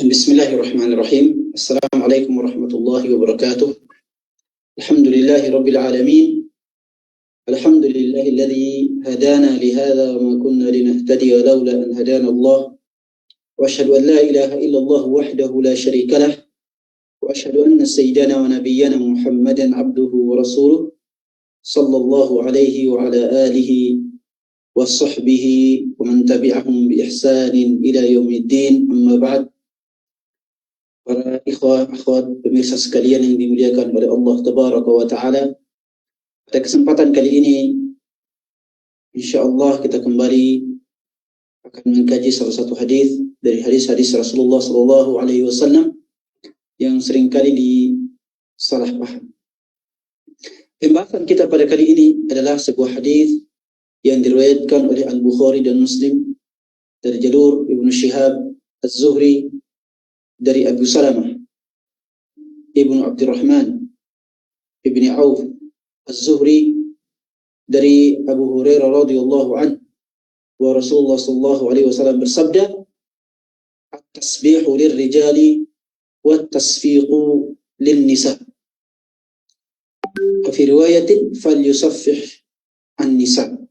Bismillahirrahmanirrahim. Assalamualaikum warahmatullahi wabarakatuh. Alhamdulillahi rabbil alamin. Alhamdulillahilladzi hadana lihadza wa ma kunna linahtadiya laula an hadana Allah. Wa asyhadu an la ilaha illallah wahdahu la syarika lah. Wa asyhadu anna sayyidana wa nabiyyana Muhammadan abduhu wa rasuluh sallallahu alaihi wa ala alihi wa sahbihi wa man tabi'ahum bi ihsanin ila yaumiddin. Amma ba'd. Para ikhwah, akhwat, pemirsa sekalian yang dimuliakan oleh Allah Tabaraka wa Ta'ala, pada kesempatan kali ini insyaallah kita kembali akan mengkaji salah satu hadis dari hadis-hadis Rasulullah sallallahu alaihi wasallam yang seringkali disalah paham. Pembahasan kita pada kali ini adalah sebuah hadis yang diriwayatkan oleh Al-Bukhari dan Muslim dari jalur Ibnu Syihab Az-Zuhri dari Abu Salamah Ibnu Abdurrahman Ibni Auf Az-Zuhri dari Abu Hurairah radhiyallahu anhu wa Rasulullah sallallahu alaihi wasallam bersabda, "At-tasbihu lirrijali wat-tasfiqu lin-nisa." Wa fi riwayatin falyusaffih an-nisa.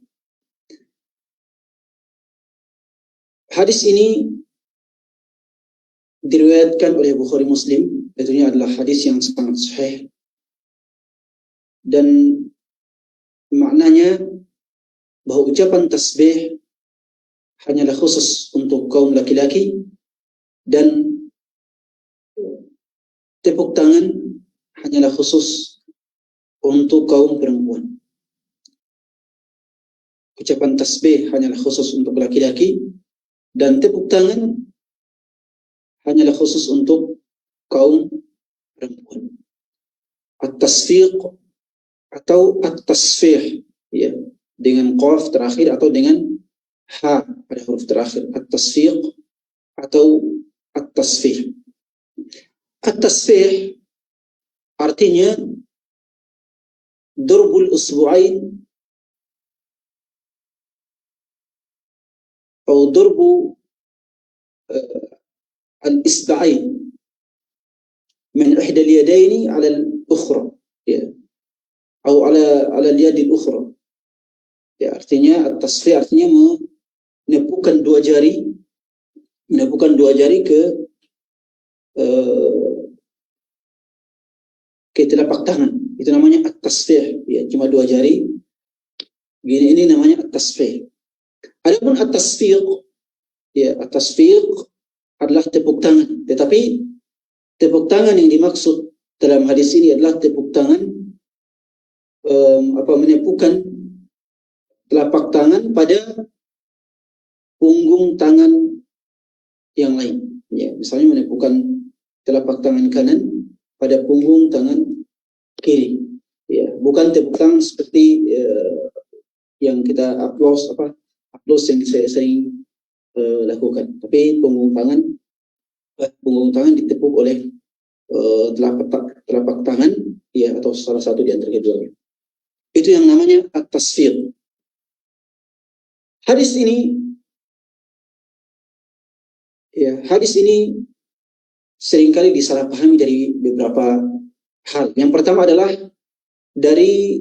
Hadis ini diriwayatkan oleh Bukhari Muslim. Tentunya adalah hadis yang sangat sahih dan maknanya bahwa ucapan tasbih hanyalah khusus untuk kaum laki-laki dan tepuk tangan hanyalah khusus untuk kaum perempuan. Ucapan tasbih hanyalah khusus untuk laki-laki dan tepuk tangan hanyalah khusus untuk kaum perempuan. At-tasfiq atau at-tasfih, ya, dengan qaf terakhir atau dengan ha pada huruf terakhir. At-tasfiq atau at-tasfih. At-tasfih artinya darbul usbu'ain atau darbu al-isba'ain min ihda al-yadaini 'ala al-ukhra, ya, atau 'ala al-yad al-ukhra. Ya, artinya at-tasfih artinya menepukkan dua jari ke telapak tangan. Itu namanya at-tasfih, ya, cuma dua jari gini, ini namanya at-tasfih. Adapun at-tasfiq, ya, at-tasfiq adalah tepuk tangan, tetapi tepuk tangan yang dimaksud dalam hadis ini adalah tepuk tangan menepukkan telapak tangan pada punggung tangan yang lain, ya, misalnya menepukkan telapak tangan kanan pada punggung tangan kiri, ya, bukan tepuk tangan seperti yang kita upload yang saya sering lakukan, tapi punggung tangan ditepuk oleh telapak tangan, ya, atau salah satu di antara keduanya. Itu yang namanya at-tasfiq. Hadis ini seringkali disalahpahami dari beberapa hal. Yang pertama adalah dari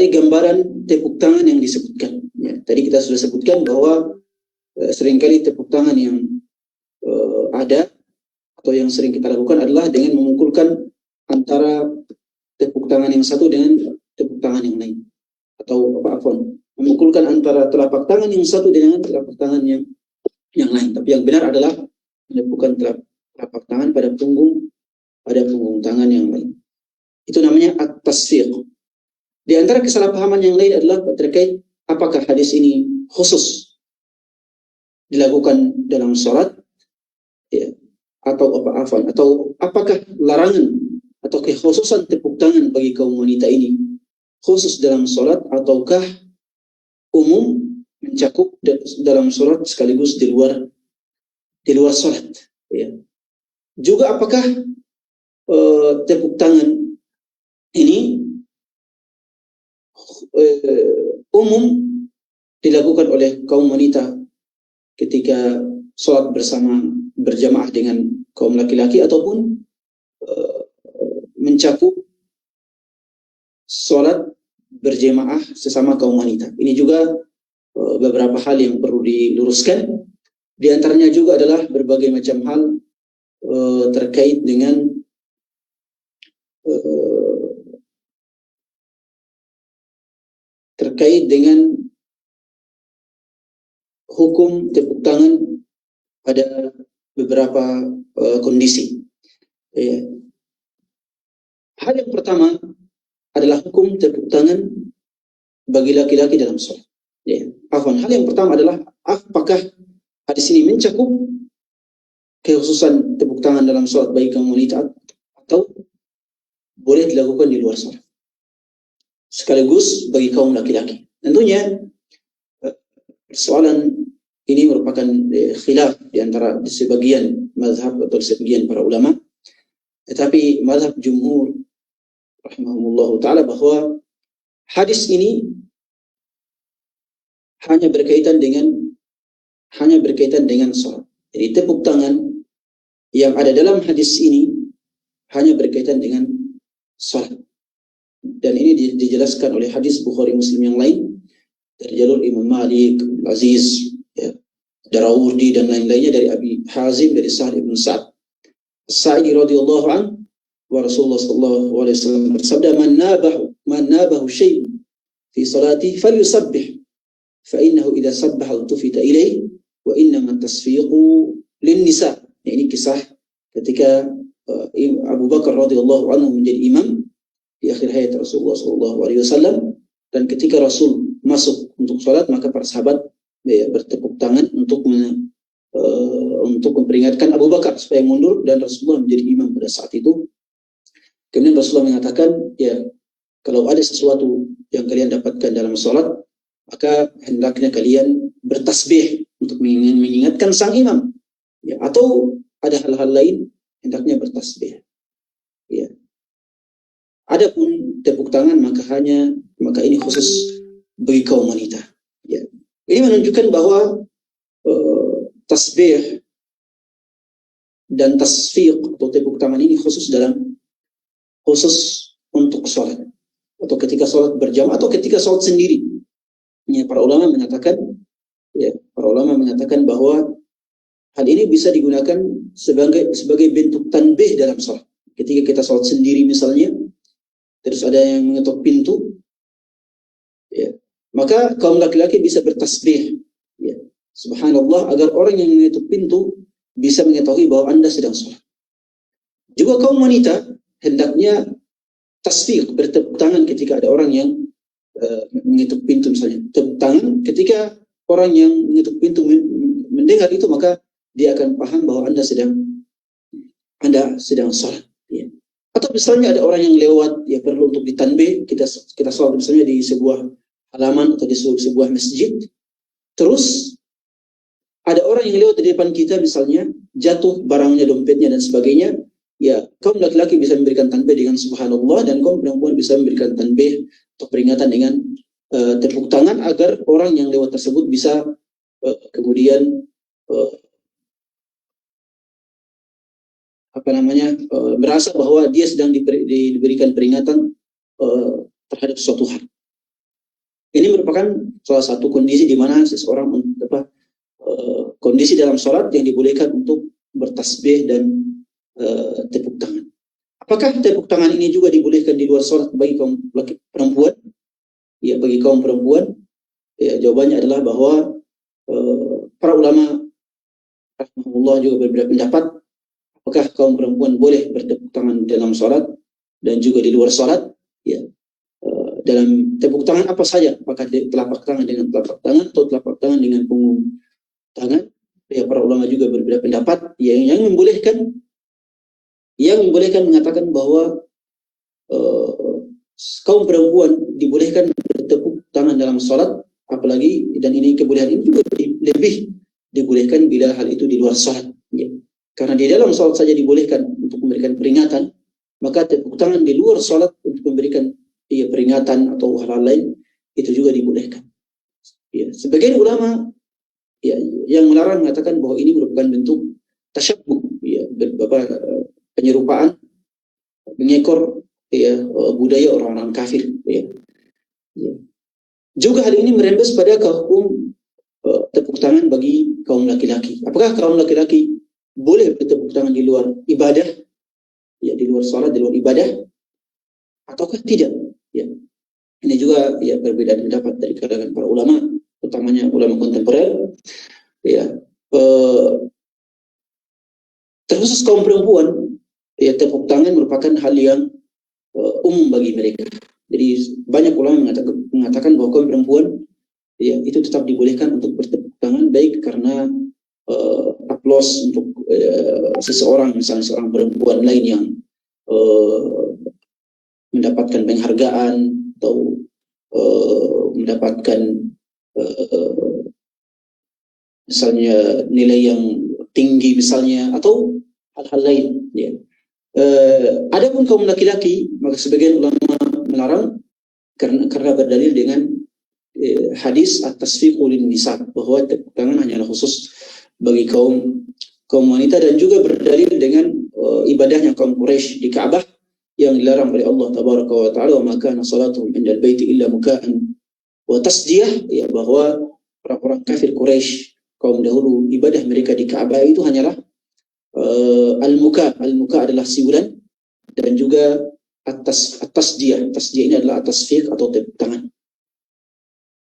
gambaran tepuk tangan yang disebutkan. Ya, tadi kita sudah sebutkan bahwa seringkali tepuk tangan yang ada atau yang sering kita lakukan adalah dengan memukulkan antara tepuk tangan yang satu dengan tepuk tangan yang lain, atau memukulkan antara telapak tangan yang satu dengan telapak tangan yang lain. Tapi yang benar adalah menepukkan telapak tangan pada punggung tangan yang lain. Itu namanya at-tasfiq. Di antara kesalahpahaman yang lain adalah terkait apakah hadis ini khusus dilakukan dalam sholat, ya, atau apakah larangan atau kekhususan tepuk tangan bagi kaum wanita ini khusus dalam sholat, ataukah umum mencakup dalam sholat sekaligus di luar sholat, ya. Juga apakah tepuk tangan ini umum dilakukan oleh kaum wanita ketika sholat bersama berjamaah dengan kaum laki-laki ataupun mencakup sholat berjamaah sesama kaum wanita. Ini juga beberapa hal yang perlu diluruskan. Di antaranya juga adalah berbagai macam hal terkait dengan hukum tepuk tangan pada beberapa kondisi. Hal yang pertama adalah hukum tepuk tangan bagi laki-laki dalam sholat. Hal yang pertama adalah apakah hadis ini mencakup kekhususan tepuk tangan dalam sholat bagi kaum wanita atau boleh dilakukan di luar sholat sekaligus bagi kaum laki-laki. Tentunya soalan ini merupakan khilaf di antara sebagian mazhab atau sebagian para ulama, tetapi mazhab jumhur rahimahumullah ta'ala bahwa hadis ini hanya berkaitan dengan sholat. Jadi tepuk tangan yang ada dalam hadis ini hanya berkaitan dengan sholat. Dan ini dijelaskan oleh hadis Bukhari Muslim yang lain dari jalur Imam Malik, Aziz, Darawudi dan lain-lainnya dari Abi Hazim dari Sa'ad ibn Sa'ad As-Sa'idi radhiyallahu anhu wa Rasulullah sallallahu alaihi wasallam bersabda, man nabahu syai'un fi salati falyusabbih fa innahu idza sabbaha tufita ilaihi wa innama tasfiqu lin-nisa. Ini kisah ketika Abu Bakar radhiyallahu anhu menjadi imam di akhir hayat Rasulullah sallallahu alaihi wasallam, dan ketika Rasul masuk untuk sholat maka para sahabat bertepuk tangan untuk memperingatkan Abu Bakar supaya mundur, dan Rasulullah menjadi imam pada saat itu. Kemudian Rasulullah mengatakan, kalau ada sesuatu yang kalian dapatkan dalam sholat, maka hendaknya kalian bertasbih untuk mengingatkan sang imam, atau ada hal-hal lain hendaknya bertasbih. Adapun tepuk tangan maka ini khusus bagi kaum wanita. Ini menunjukkan bahwa tasbih dan tasfiq atau tepuk tangan ini khusus untuk sholat, atau ketika sholat berjamaah atau ketika sholat sendiri. Para ulama mengatakan bahwa hal ini bisa digunakan sebagai bentuk tanbih dalam sholat. Ketika kita sholat sendiri misalnya, terus ada yang mengetuk pintu, maka kaum laki-laki bisa bertasbih, subhanallah, agar orang yang mengetuk pintu bisa mengetahui bahwa Anda sedang sholat. Juga kaum wanita hendaknya tasfiq, bertepuk tangan ketika ada orang yang mengetuk pintu misalnya. Tepuk tangan ketika orang yang mengetuk pintu mendengar itu, maka dia akan paham bahwa Anda sedang sholat. Atau misalnya ada orang yang lewat, perlu untuk ditanbih, kita sholat misalnya di sebuah halaman atau di sebuah masjid, terus ada orang yang lewat di depan kita misalnya, jatuh barangnya, dompetnya dan sebagainya, kaum laki-laki bisa memberikan tanbih dengan subhanallah, dan kaum perempuan bisa memberikan tanbih atau peringatan dengan tepuk tangan, agar orang yang lewat tersebut bisa kemudian merasa bahwa dia sedang diberikan peringatan terhadap suatu hal. Ini merupakan salah satu kondisi di mana seseorang kondisi dalam sholat yang dibolehkan untuk bertasbih dan tepuk tangan. Apakah tepuk tangan ini juga dibolehkan di luar sholat bagi kaum perempuan? Bagi kaum perempuan, jawabannya adalah bahwa para ulama rahimahullah juga berbeda pendapat. Apakah kaum perempuan boleh bertepuk tangan dalam sholat dan juga di luar sholat? Dalam tepuk tangan apa saja? Apakah telapak tangan dengan telapak tangan atau telapak tangan dengan punggung tangan? Para ulama juga berbeda pendapat. Yang membolehkan mengatakan bahwa kaum perempuan dibolehkan bertepuk tangan dalam sholat, apalagi, dan ini kebolehan ini juga lebih dibolehkan bila hal itu di luar sholat. Karena di dalam sholat saja dibolehkan untuk memberikan peringatan, maka tepuk tangan di luar sholat untuk memberikan peringatan atau hal-hal lain itu juga dibolehkan. Sebagian ulama ya, yang melarang mengatakan bahwa ini merupakan bentuk tasyabbuh, ya, penyerupaan, mengekor, ya, budaya orang-orang kafir, ya. Ya. Juga hal ini merembes pada hukum tepuk tangan bagi kaum laki-laki. Apakah kaum laki-laki boleh bertepuk tangan di luar ibadah, ya, di luar salat, di luar ibadah, ataukah tidak? Ya. Ini juga, ya, perbedaan pendapat dari kalangan para ulama, utamanya ulama kontemporer. Ya, terkhusus kaum perempuan, ya, tepuk tangan merupakan hal yang umum bagi mereka. Jadi banyak ulama mengatakan bahwa kaum perempuan, ya, itu tetap dibolehkan untuk bertepuk tangan, baik karena aplaus untuk seseorang, misalnya seorang perempuan lain yang mendapatkan penghargaan atau mendapatkan misalnya nilai yang tinggi misalnya, atau hal-hal lain, ya. Adapun kaum laki-laki, maka sebagian ulama melarang karena berdalil dengan hadis at-tasfiqu lin-nisa, bahwa tepuk tangan hanyalah khusus bagi kaum wanita, dan juga berdalil dengan ibadahnya kaum Quraisy di Ka'bah yang dilarang oleh Allah tabaraka wa taala, wa ma kana salatuhum indal baiti illa muka'an wa tasdiyah, ya, bahwa orang-orang kafir Quraisy kaum dahulu ibadah mereka di Ka'bah itu hanyalah al-muka adalah siulan, dan juga tasdiyah ini adalah tasfiq atau tepuk tangan.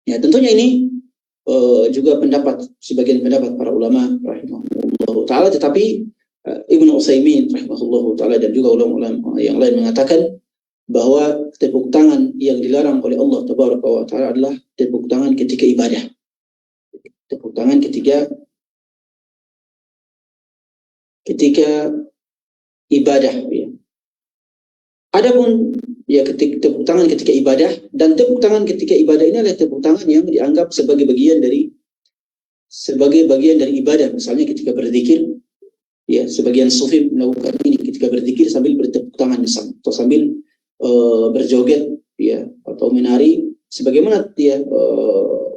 Ya, tentunya ini juga sebagian pendapat para ulama rahimahullah taala, tetapi Ibnu Utsaimin rahimahullah taala dan juga ulama-ulama yang lain mengatakan bahwa tepuk tangan yang dilarang oleh Allah tabaraka wa taala adalah tepuk tangan ketika ibadah. Tepuk tangan ketika ibadah, ya. Adapun, ya, tepuk tangan ketika ibadah, dan tepuk tangan ketika ibadah ini adalah tepuk tangan yang dianggap sebagai bagian dari ibadah. Misalnya ketika berzikir, ya, sebagian sufi melakukan ini ketika berzikir sambil bertepuk tangan misalnya, atau sambil berjoget, ya, atau menari, sebagaimana, ya,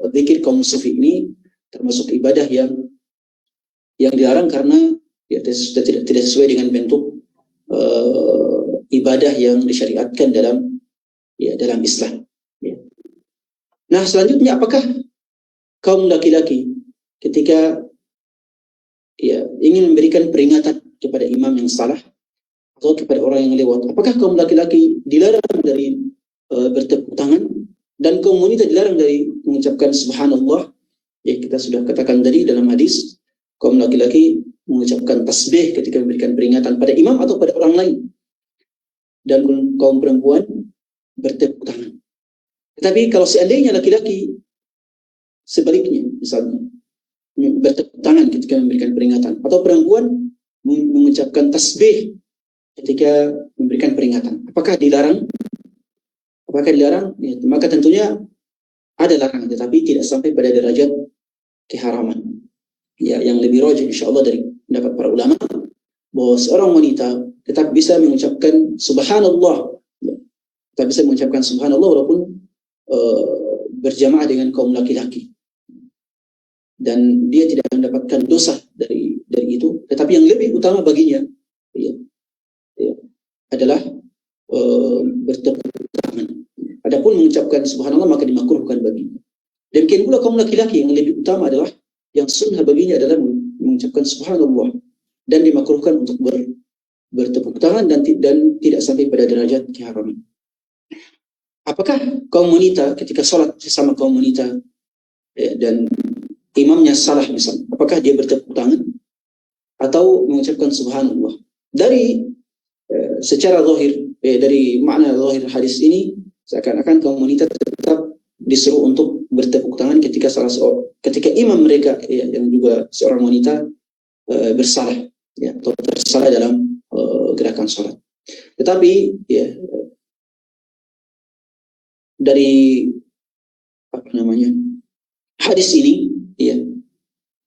zikir kaum sufi ini termasuk ibadah yang dilarang karena, ya, tidak sesuai dengan bentuk ibadah yang disyariatkan dalam Islam, ya. Nah, selanjutnya, apakah kaum laki-laki ketika, ya, ingin memberikan peringatan kepada imam yang salah atau kepada orang yang lewat, apakah kaum laki-laki dilarang dari bertepuk tangan, dan kaum wanita dilarang dari mengucapkan subhanallah? Ya, kita sudah katakan tadi dalam hadis, kaum laki-laki mengucapkan tasbih ketika memberikan peringatan pada imam atau pada orang lain, dan kaum perempuan bertepuk tangan. Tetapi kalau seandainya laki-laki sebaliknya, misalnya bertepuk tangan ketika memberikan peringatan, atau perempuan mengucapkan tasbih ketika memberikan peringatan, apakah dilarang? Ya, maka tentunya ada larangan, tetapi tidak sampai pada derajat keharaman. Ya, yang lebih rajih insyaallah dari pendapat para ulama, bahwa seorang wanita tetap bisa mengucapkan subhanallah, ya, tetap bisa mengucapkan subhanallah walaupun berjamaah dengan kaum laki-laki, dan dia tidak mendapatkan dosa dari itu. Tetapi yang lebih utama baginya, ya, adalah bertepuk tangan. Adapun mengucapkan subhanallah maka dimakruhkan baginya. Demikian pula kaum laki-laki, yang lebih utama adalah, yang sunnah baginya adalah mengucapkan subhanallah, dan dimakruhkan untuk bertepuk tangan, dan tidak sampai pada derajat keharaman. Apakah kaum wanita ketika sholat sesama kaum wanita, ya, dan imamnya salah misalnya, apakah dia bertepuk tangan atau mengucapkan subhanallah? Dari secara zahir, dari makna zahir hadis ini, seakan-akan kaum wanita tetap disuruh untuk bertepuk tangan ketika imam mereka, ya, yang juga seorang wanita bersalah, ya, atau tersalah dalam gerakan sholat. Tetapi, ya, dari hadis ini, ya,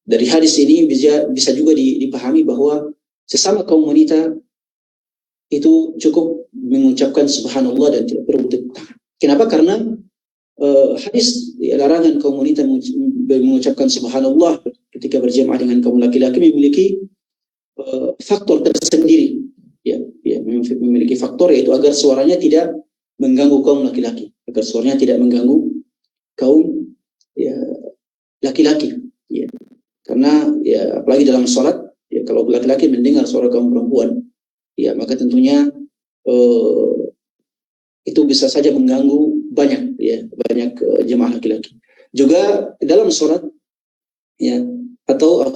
dari hadis ini bisa juga dipahami bahwa sesama kaum wanita itu cukup mengucapkan subhanallah dan tidak perlu bertepuk tangan. Kenapa? Karena hadis ya, larangan kaum wanita mengucapkan subhanallah ketika berjamaah dengan kaum laki-laki memiliki faktor tersendiri, ya, memiliki faktor yaitu agar suaranya tidak mengganggu kaum laki-laki, agar suaranya tidak mengganggu kaum ya, laki-laki, ya. Karena ya apalagi dalam sholat, ya, kalau laki-laki mendengar suara kaum perempuan, ya maka tentunya itu bisa saja mengganggu banyak, ya, banyak jemaah laki-laki. Juga dalam sholat, ya, atau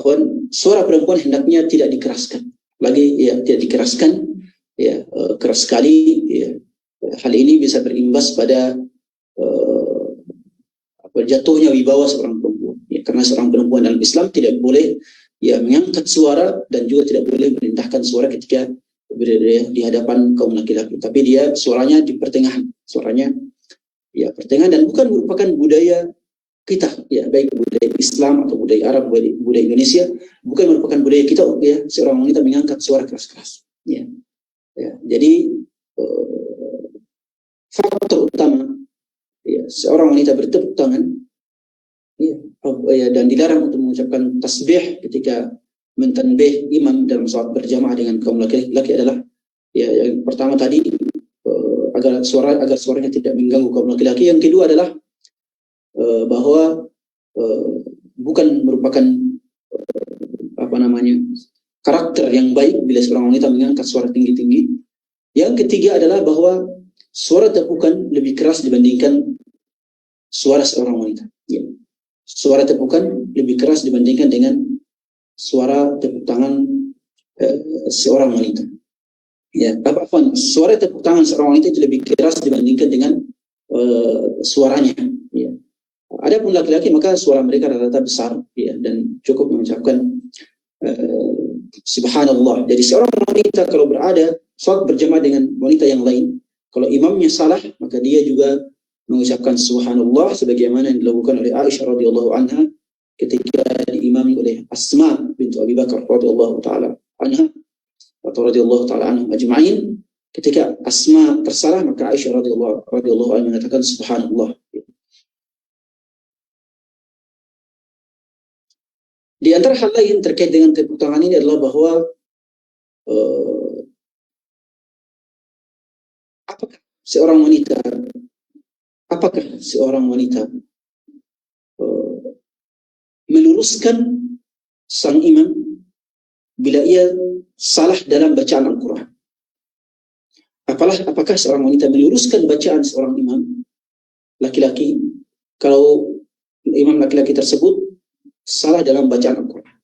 suara perempuan hendaknya tidak dikeraskan, lagi ya tidak dikeraskan, ya, keras sekali, ya. Hal ini bisa berimbas pada jatuhnya wibawa seorang perempuan, ya, karena seorang perempuan dalam Islam tidak boleh ya mengangkat suara dan juga tidak boleh merendahkan suara ketika berada di hadapan kaum laki-laki, tapi dia suaranya di pertengahan, suaranya ya pertengahan, dan bukan merupakan budaya kita, ya, baik budaya Islam atau budaya Arab, budaya Indonesia, bukan merupakan budaya kita, ya, seorang wanita mengangkat suara keras-keras, ya. Ya, jadi faktor utama, ya, seorang wanita bertepuk tangan, ya, dan dilarang untuk mengucapkan tasbih ketika mentanbih imam dalam salat berjamaah dengan kaum laki-laki adalah, ya, yang pertama tadi agar suaranya tidak mengganggu kaum laki-laki. Yang kedua adalah bahwa bukan merupakan karakter yang baik bila seorang wanita mengangkat suara tinggi-tinggi. Yang ketiga adalah bahwa suara tepukan lebih keras dibandingkan suara seorang wanita, ya. Suara tepukan lebih keras dibandingkan dengan suara tepuk tangan seorang wanita. Ya, suara tepuk tangan seorang wanita itu lebih keras dibandingkan dengan suaranya. Ya. Adapun laki-laki maka suara mereka rata-rata besar, ya, dan cukup mengucapkan subhanallah. Jadi seorang wanita kalau berada salat berjamaah dengan wanita yang lain, kalau imamnya salah maka dia juga mengucapkan subhanallah sebagaimana yang dilakukan oleh Aisyah radhiyallahu anha ketika diimami oleh Asma bintu Abi Bakar radhiyallahu taala anha atau radhiyallahu taala anhum ajma'in. Ketika Asma tersalah maka Aisyah radhiyallahu anha mengatakan subhanallah. Di antara hal lain terkait dengan tepuk tangan ini adalah bahwa apakah seorang wanita meluruskan sang imam bila ia salah dalam bacaan Al-Quran? Apakah seorang wanita meluruskan bacaan seorang imam laki-laki kalau imam laki-laki tersebut salah dalam bacaan Al-Quran?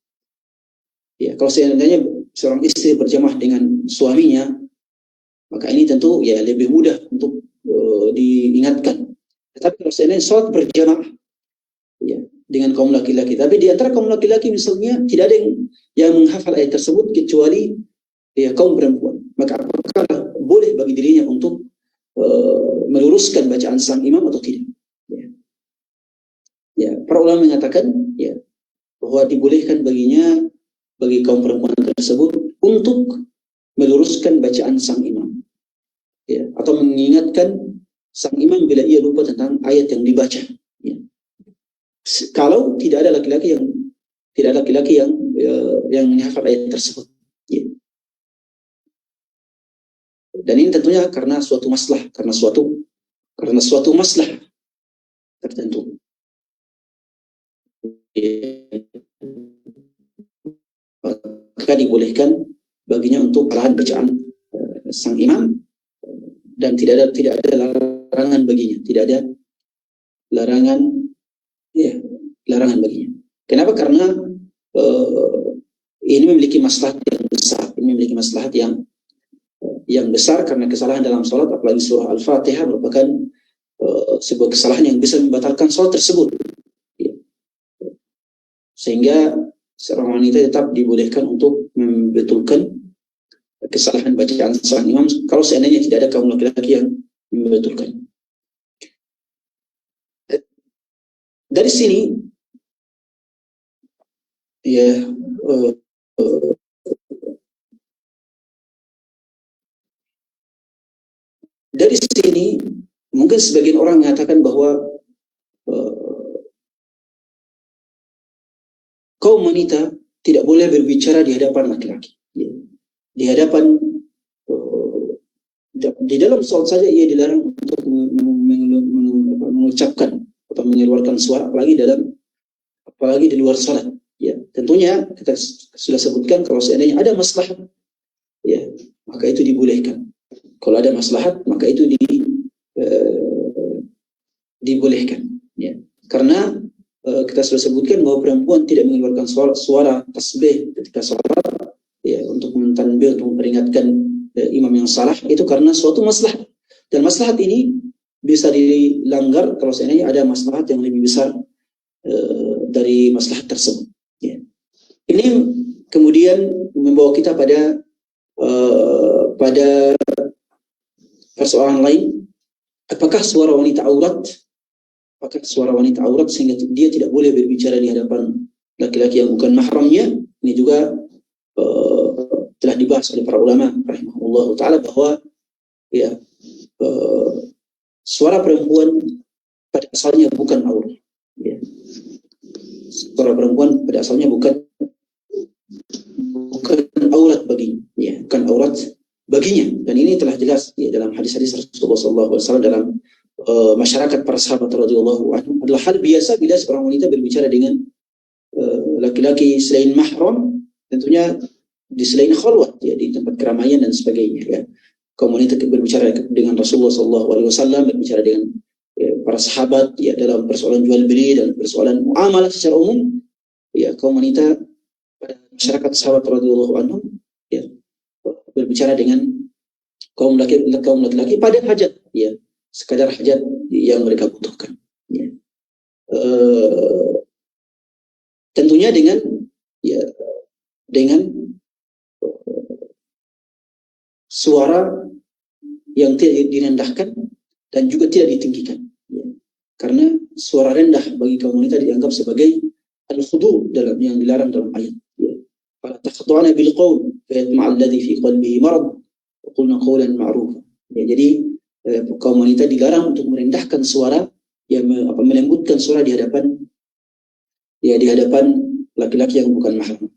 Ya, kalau seandainya seorang istri berjamaah dengan suaminya, maka ini tentu ya lebih mudah untuk diingatkan. Tetapi kalau seandainya sholat berjamaah, ya, dengan kaum laki-laki, tapi di antara kaum laki-laki misalnya tidak ada yang menghafal ayat tersebut kecuali ya kaum perempuan, maka apakah boleh bagi dirinya untuk meluruskan bacaan sang imam atau tidak? Ya, ya, para ulama mengatakan ya bahwa dibolehkan baginya, bagi kaum perempuan tersebut untuk meluruskan bacaan sang imam, ya, atau mengingatkan sang imam bila ia lupa tentang ayat yang dibaca, ya. Kalau tidak ada laki-laki yang menghafal ayat tersebut, ya. Dan ini tentunya karena suatu masalah tertentu, ya. Maka dibolehkan baginya untuk perlahan bacaan sang imam, dan tidak ada larangan baginya, tidak ada larangan baginya. Kenapa? Karena ini memiliki maslahat yang besar, karena kesalahan dalam sholat, apalagi surah Al-Fatihah merupakan sebuah kesalahan yang bisa membatalkan sholat tersebut, ya. Sehingga seorang wanita tetap dibolehkan untuk membetulkan kesalahan bacaan sang imam kalau seandainya tidak ada kaum laki-laki yang membetulkan. Dari sini ya dari sini mungkin sebagian orang mengatakan bahwa kaum wanita tidak boleh berbicara di hadapan laki-laki. Ya. Di hadapan di dalam sholat saja ia dilarang untuk mengucapkan atau mengeluarkan suara, apalagi di luar sholat. Ya, tentunya kita sudah sebutkan kalau seandainya ada maslahat, ya, maka itu dibolehkan. Kalau ada maslahat, maka itu dibolehkan. Ya. Karena kita sudah sebutkan bahwa perempuan tidak mengeluarkan suara tasbih ketika sholat, ya, untuk mentanbih, untuk memperingatkan imam yang salah, itu karena suatu maslahat. Dan maslahat ini bisa dilanggar kalau seandainya ada maslahat yang lebih besar dari maslahat tersebut. Ya. Ini kemudian membawa kita pada persoalan lain. Apakah suara wanita aurat? Apakah suara wanita aurat sehingga dia tidak boleh berbicara di hadapan laki-laki yang bukan mahramnya? Ini juga telah dibahas oleh para ulama rahimahullah taala bahwa ya suara perempuan pada asalnya bukan aurat. Ya. Suara perempuan pada asalnya bukan aurat baginya, ya, bukan aurat baginya. Dan ini telah jelas ya, dalam hadis-hadis Rasulullah SAW dalam masyarakat para sahabat radhiyallahu anhum, adalah hal biasa bila seorang wanita berbicara dengan laki-laki selain mahram, tentunya di selain khalwat, ya, di tempat keramaian dan sebagainya. Ya. Kaum wanita berbicara dengan Rasulullah SAW, berbicara dengan para sahabat, ya, dalam persoalan jual beli dan persoalan muamalah secara umum, ya, kaum wanita pada masyarakat sahabat radhiyallahu anhum, ya, berbicara dengan kaum laki-laki pada hajat, ya, sekadar hajat yang mereka butuhkan. Ya. Tentunya dengan suara yang tidak direndahkan dan juga tidak ditinggikan. Ya. Karena suara rendah bagi kaum wanita dianggap sebagai al-khudu dalam yang dilarang dalam ayat. Fala taqta'na bil qaul fayatma'a alladhi fi qalbihi marad wa qulna qawlan ma'rufa. Ya, jadi kaum wanita dilarang untuk merendahkan suara, ya, melembutkan suara di hadapan laki-laki yang bukan mahram.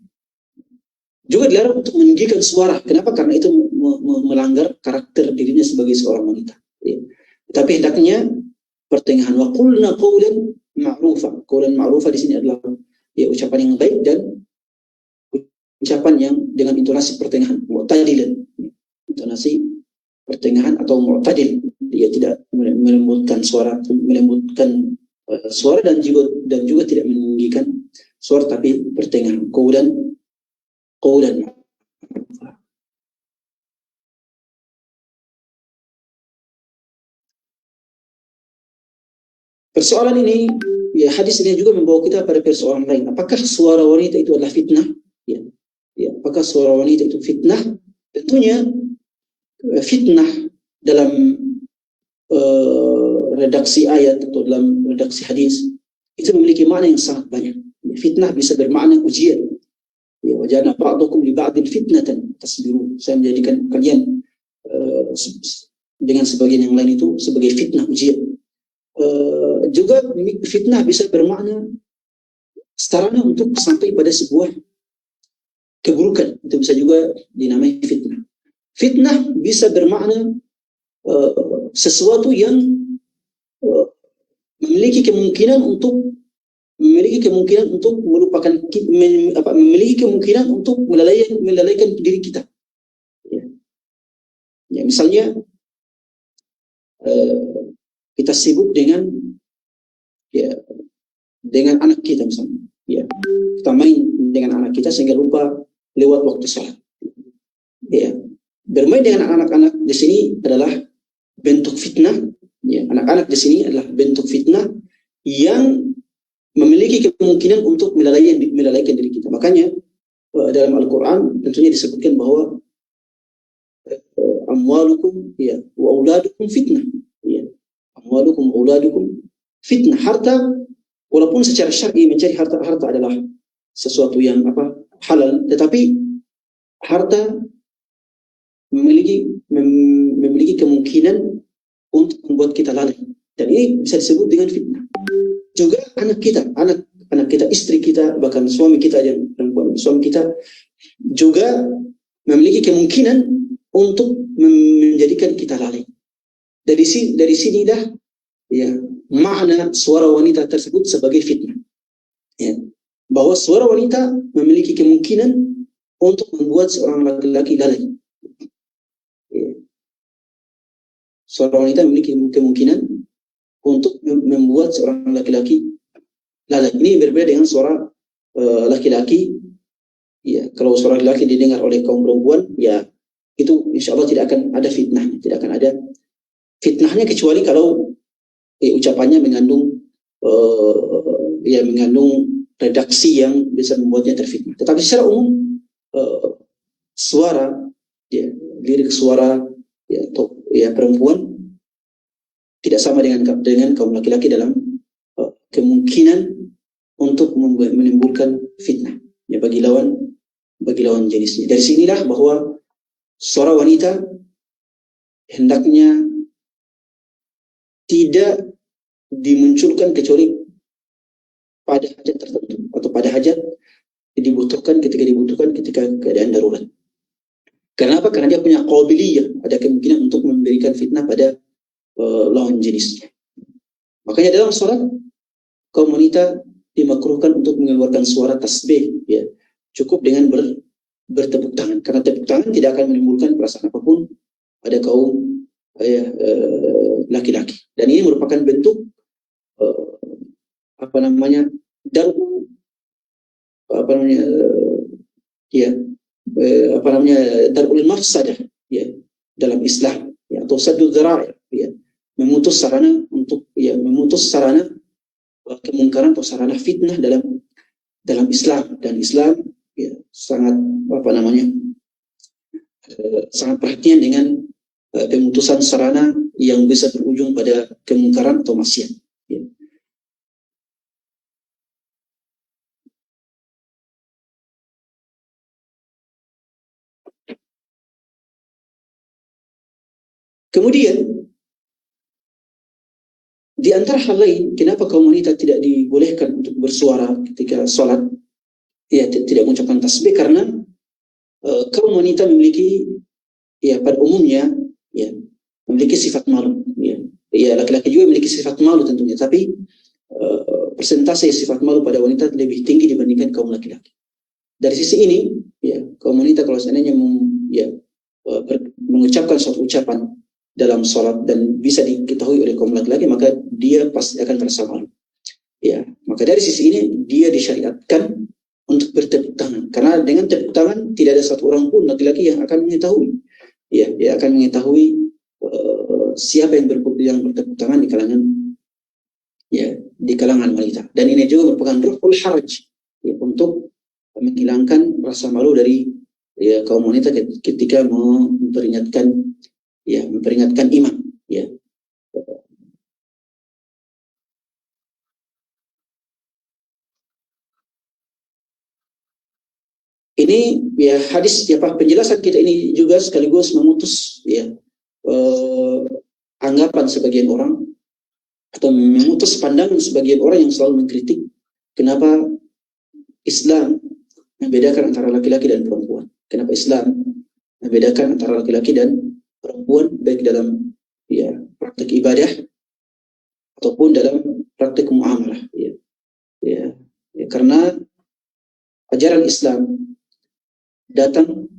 Juga dilarang untuk meninggikan suara. Kenapa? Karena itu melanggar karakter dirinya sebagai seorang wanita. Ya. Tapi hendaknya pertengahan, wa qulna qawlan ma'rufa. Qawlan ma'rufa di sini adalah, ya, ucapan yang baik dan ucapan yang dengan intonasi pertengahan, mu'tadilan. Intonasi pertengahan atau mu'tadil. Dia tidak melembutkan suara dan juga tidak meninggikan suara, tapi pertengahan. Qawlan. Persoalan ini, ya, hadis ini juga membawa kita pada persoalan lain. Apakah suara wanita itu adalah fitnah? Ya, apakah suara wanita itu fitnah? Tentunya fitnah dalam redaksi ayat atau dalam redaksi hadis itu memiliki makna yang sangat banyak. Fitnah bisa bermakna ujian. Ya, wajana ba'dukum li ba'din fitnatan tasbiru. Saya menjadikan kalian dengan sebagian yang lain itu sebagai fitnah ujian. Juga fitnah bisa bermakna sarana untuk sampai pada sebuah keburukan. Itu bisa juga dinamai fitnah. Fitnah bisa bermakna sesuatu yang memiliki kemungkinan untuk melupakan, memiliki kemungkinan untuk melalaikan diri kita. Ya, misalnya kita sibuk dengan anak kita misalnya. Ya, kita main dengan anak kita sehingga lupa lewat waktu sholat. Ya, bermain dengan anak-anak di sini adalah bentuk fitnah. Ya, anak-anak di sini adalah bentuk fitnah yang memiliki kemungkinan untuk melalaikan diri kita. Makanya dalam Al-Quran tentunya disebutkan bahwa amwalukum, ya, wa auladukum fitnah. Ya, amwalukum wa auladukum fitnah. Harta, walaupun secara syar'i mencari harta adalah sesuatu yang halal, tetapi harta memiliki kemungkinan untuk membuat kita lalai, dan ini bisa disebut dengan fitnah. Juga anak kita, anak kita, istri kita, bahkan suami kita yang perempuan, suami kita juga memiliki kemungkinan untuk menjadikan kita lalai. Dari sini dah ya makna suara wanita tersebut sebagai fitnah. Ya. Bahwa suara wanita memiliki kemungkinan untuk membuat seorang laki-laki lalai. Ya. Suara wanita memiliki kemungkinan untuk membuat seorang laki-laki lalai. Ini berbeda dengan suara laki-laki. Ya, kalau suara laki-laki didengar oleh kaum perempuan, ya itu insya Allah tidak akan ada fitnah, tidak akan ada fitnahnya kecuali kalau ucapannya mengandung mengandung redaksi yang bisa membuatnya terfitnah. Tetapi secara umum suara, ya, lirik suara ya, atau ya perempuan tidak sama dengan kaum laki-laki dalam kemungkinan untuk menimbulkan fitnah ya bagi lawan jenisnya. Dari sinilah bahwa suara wanita hendaknya tidak dimunculkan kecuali pada hajat tertentu atau pada hajat dibutuhkan ketika keadaan darurat. Kenapa? Karena dia punya qabiliyah, ada kemungkinan untuk memberikan fitnah pada lawan jenisnya. Makanya dalam sholat kaum wanita dimakruhkan untuk mengeluarkan suara tasbih, ya cukup dengan bertepuk tangan, karena tepuk tangan tidak akan menimbulkan perasaan apapun pada kaum laki-laki. Dan ini merupakan bentuk darul mafsadah ya dalam Islam ya, atau saddu dzara'i ya, memutus sarana kemungkaran atau sarana fitnah dalam Islam. Dan Islam ya sangat sangat perhatian dengan pemutusan sarana yang bisa berujung pada kemungkaran atau maksiat. Ya. Kemudian di antara hal lain, kenapa kaum wanita tidak dibolehkan untuk bersuara ketika sholat, ya tidak mengucapkan tasbih, karena kaum wanita memiliki ya pada umumnya ya memiliki sifat malu. Ya laki-laki juga memiliki sifat malu tentunya, tapi persentase sifat malu pada wanita lebih tinggi dibandingkan kaum laki-laki. Dari sisi ini, ya kaum wanita kalau seandainya mengucapkan suatu ucapan dalam sholat dan bisa diketahui oleh kaum laki-laki, maka dia pasti akan merasa malu. Ya, maka dari sisi ini dia disyariatkan untuk bertepuk tangan, karena dengan tepuk tangan tidak ada satu orang pun laki-laki yang akan mengetahui. Ya, dia akan mengetahui siapa yang bertepuk tangan di kalangan wanita. Dan ini juga merupakan raf'ul haraj ya, untuk menghilangkan rasa malu dari ya kaum wanita ketika memperingatkan imam ya. Ini ya hadis ya Pak, penjelasan kita ini juga sekaligus memutus ya anggapan sebagian orang atau memutus pandangan sebagian orang yang selalu mengkritik kenapa Islam membedakan antara laki-laki dan perempuan. Kenapa Islam membedakan antara laki-laki dan perempuan baik dalam ya praktik ibadah ataupun dalam praktik muamalah ya, karena ajaran Islam datang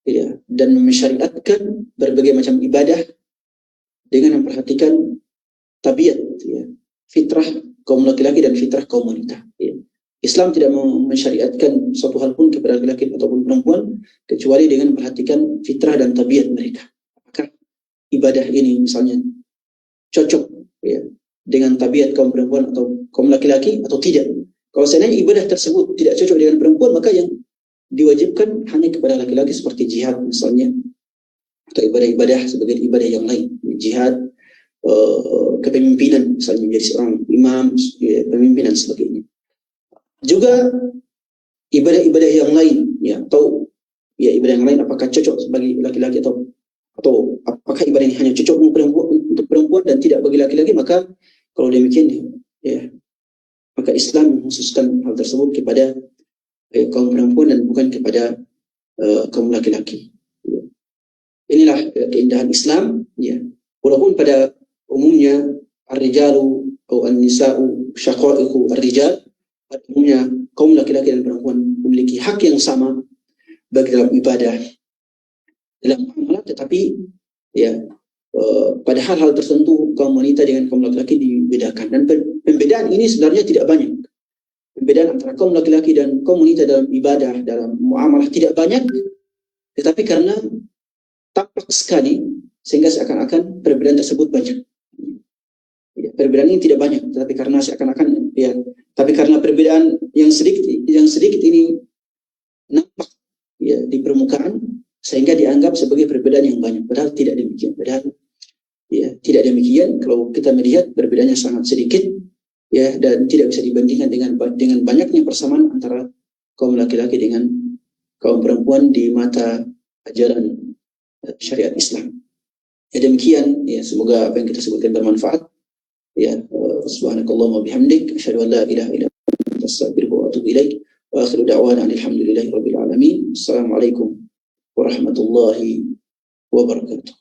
ya dan mensyariatkan berbagai macam ibadah dengan memperhatikan tabiat ya, fitrah kaum laki-laki dan fitrah kaum wanita ya. Islam tidak mensyariatkan suatu hal pun kepada laki-laki ataupun perempuan kecuali dengan memperhatikan fitrah dan tabiat mereka. Apakah ibadah ini misalnya cocok ya dengan tabiat kaum perempuan atau kaum laki-laki atau tidak. Kalau seandainya ibadah tersebut tidak cocok dengan perempuan, maka yang diwajibkan hanya kepada laki-laki seperti jihad misalnya, atau ibadah-ibadah sebagai ibadah yang lain, jihad, kepemimpinan misalnya menjadi seorang imam, ya, pemimpinan sebagainya. Juga ibadah-ibadah yang lain ya, atau ya ibadah yang lain apakah cocok bagi laki-laki atau apakah ibadah ini hanya cocok untuk perempuan dan tidak bagi laki-laki, maka kalau demikian ya, maka Islam mengkhususkan hal tersebut kepada kaum perempuan dan bukan kepada kaum laki-laki. Ya. Inilah keindahan Islam. Ya. Walaupun pada umumnya ar-rijalu atau an-nisa'u syaqa'iqu ar-rijal, pada umumnya kaum laki-laki dan perempuan memiliki hak yang sama baik dalam ibadah, dalam amalan, tetapi ya pada hal-hal tertentu kaum wanita dengan kaum laki-laki dibedakan, dan pembedaan ini sebenarnya tidak banyak. Pembedaan antara kaum laki-laki dan kaum wanita dalam ibadah, dalam muamalah tidak banyak, tetapi karena tampak sekali sehingga seakan-akan perbedaan tersebut banyak. Ya, perbedaan ini tidak banyak, tetapi karena seakan-akan ya, tapi karena perbedaan yang sedikit ini nampak ya di permukaan, sehingga dianggap sebagai perbedaan yang banyak. Padahal tidak demikian. Padahal ya tidak demikian. Kalau kita melihat perbedaannya sangat sedikit, ya, dan tidak bisa dibandingkan dengan banyaknya persamaan antara kaum laki-laki dengan kaum perempuan di mata ajaran syariat Islam. Ya demikian, ya semoga apa yang kita sebutkan bermanfaat. Ya, subhanakallahumma bihamdik, asyhadu an la ilaha illa anta, astaghfiruka wa atubu ilaik. Wa akhiru da'wana alhamdulillahi rabbil alamin. Assalamualaikum warahmatullahi wabarakatuh.